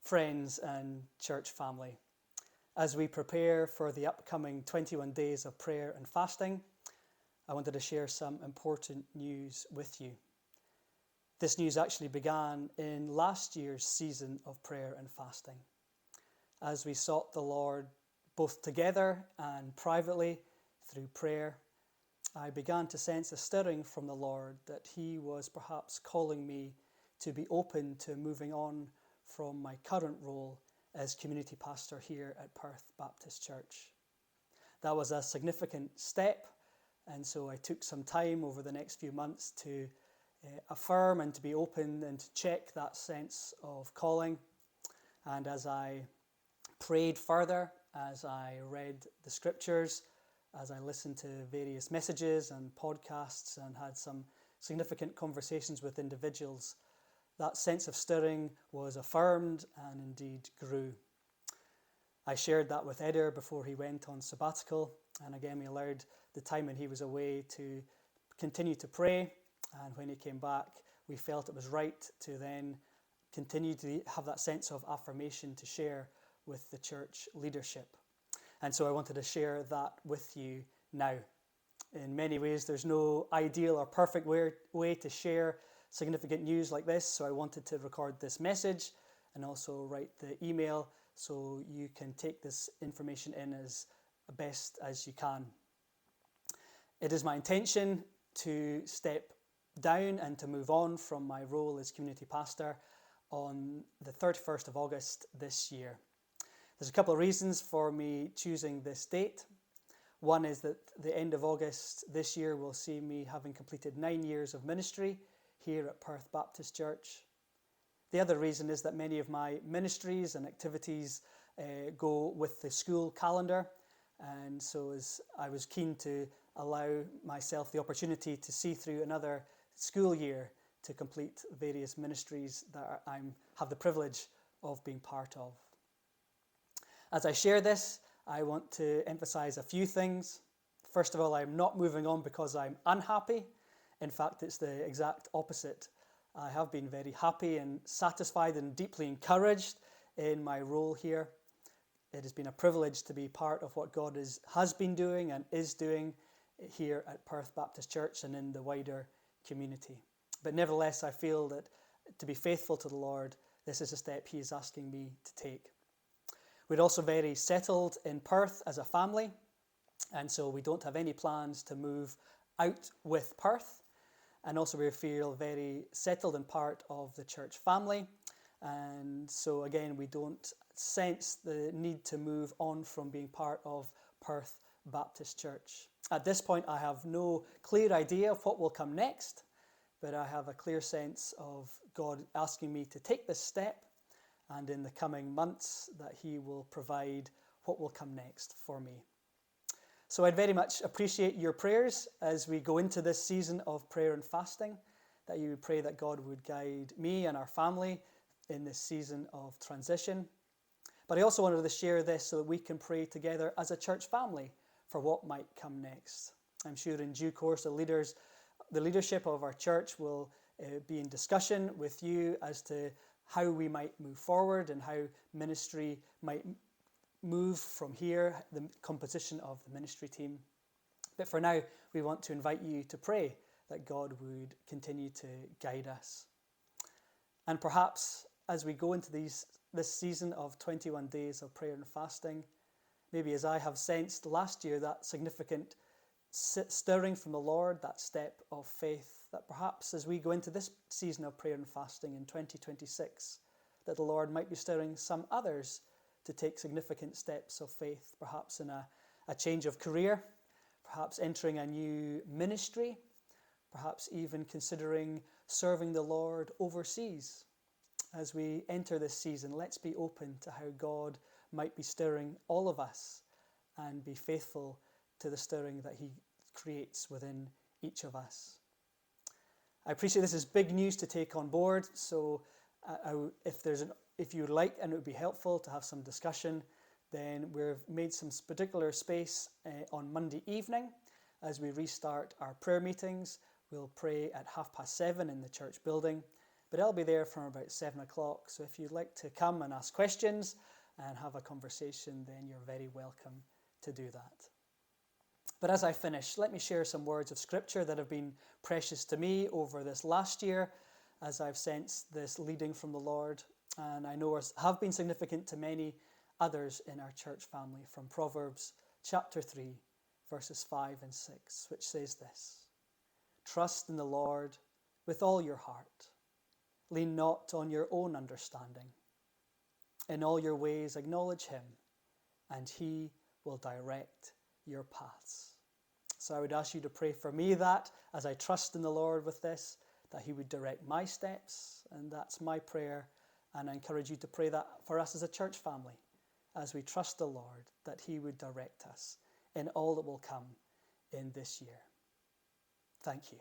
friends and church family. As we prepare for the upcoming 21 days of prayer and fasting, I wanted to share some important news with you. This news actually began in last year's season of prayer and fasting. As we sought the Lord both together and privately through prayer, I began to sense a stirring from the Lord that He was perhaps calling me to be open to moving on from my current role as community pastor here at Perth Baptist Church. That was a significant step, and so I took some time over the next few months to affirm and to be open and to check that sense of calling. And as I prayed further, as I read the scriptures, as I listened to various messages and podcasts and had some significant conversations with individuals, that sense of stirring was affirmed and indeed grew. I shared that with Eder before he went on sabbatical, and again we allowed the time when he was away to continue to pray, and when he came back we felt it was right to then continue to have that sense of affirmation to share with the church leadership. And so I wanted to share that with you now. In many ways, there's no ideal or perfect way to share significant news like this, so I wanted to record this message and also write the email so you can take this information in as best as you can. It is my intention to step down and to move on from my role as community pastor on the 31st of August this year. There's a couple of reasons for me choosing this date. One is that the end of August this year will see me having completed 9 years of ministry here at Perth Baptist Church. The other reason is that many of my ministries and activities go with the school calendar, and so as I was keen to allow myself the opportunity to see through another school year to complete various ministries that I have the privilege of being part of. As I share this, I want to emphasize a few things. First of all, I'm not moving on because I'm unhappy. In fact, it's the exact opposite. I have been very happy and satisfied and deeply encouraged in my role here. It has been a privilege to be part of what God has been doing and is doing here at Perth Baptist Church and in the wider community. But nevertheless, I feel that to be faithful to the Lord, this is a step He is asking me to take. We're also very settled in Perth as a family, and so we don't have any plans to move out with Perth. And also we feel very settled and part of the church family. And so again, we don't sense the need to move on from being part of Perth Baptist Church. At this point, I have no clear idea of what will come next, but I have a clear sense of God asking me to take this step, and in the coming months that He will provide what will come next for me. So I'd very much appreciate your prayers as we go into this season of prayer and fasting, that you would pray that God would guide me and our family in this season of transition. But I also wanted to share this so that we can pray together as a church family for what might come next. I'm sure in due course the leadership of our church will be in discussion with you as to how we might move forward and how ministry might move from here, the composition of the ministry team. But for now, we want to invite you to pray that God would continue to guide us. And perhaps as we go into this season of 21 days of prayer and fasting, maybe as I have sensed last year, that significant stirring from the Lord, that step of faith, that perhaps as we go into this season of prayer and fasting in 2026, that the Lord might be stirring some others to take significant steps of faith, perhaps in a change of career, perhaps entering a new ministry, perhaps even considering serving the Lord overseas. As we enter this season, let's be open to how God might be stirring all of us and be faithful to the stirring that He creates within each of us. I appreciate this is big news to take on board, so if you would like and it would be helpful to have some discussion, then we've made some particular space on Monday evening as we restart our prayer meetings. We'll pray at 7:30 in the church building. But I'll be there from about 7 o'clock. So if you'd like to come and ask questions and have a conversation, then you're very welcome to do that. But as I finish, let me share some words of scripture that have been precious to me over this last year as I've sensed this leading from the Lord, and I know have been significant to many others in our church family, from Proverbs chapter 3, verses 5 and 6, which says this: "Trust in the Lord with all your heart. Lean not on your own understanding. In all your ways acknowledge him, and he will direct your paths." So I would ask you to pray for me that, as I trust in the Lord with this, that he would direct my steps, and that's my prayer. And I encourage you to pray that for us as a church family, as we trust the Lord, that he would direct us in all that will come in this year. Thank you.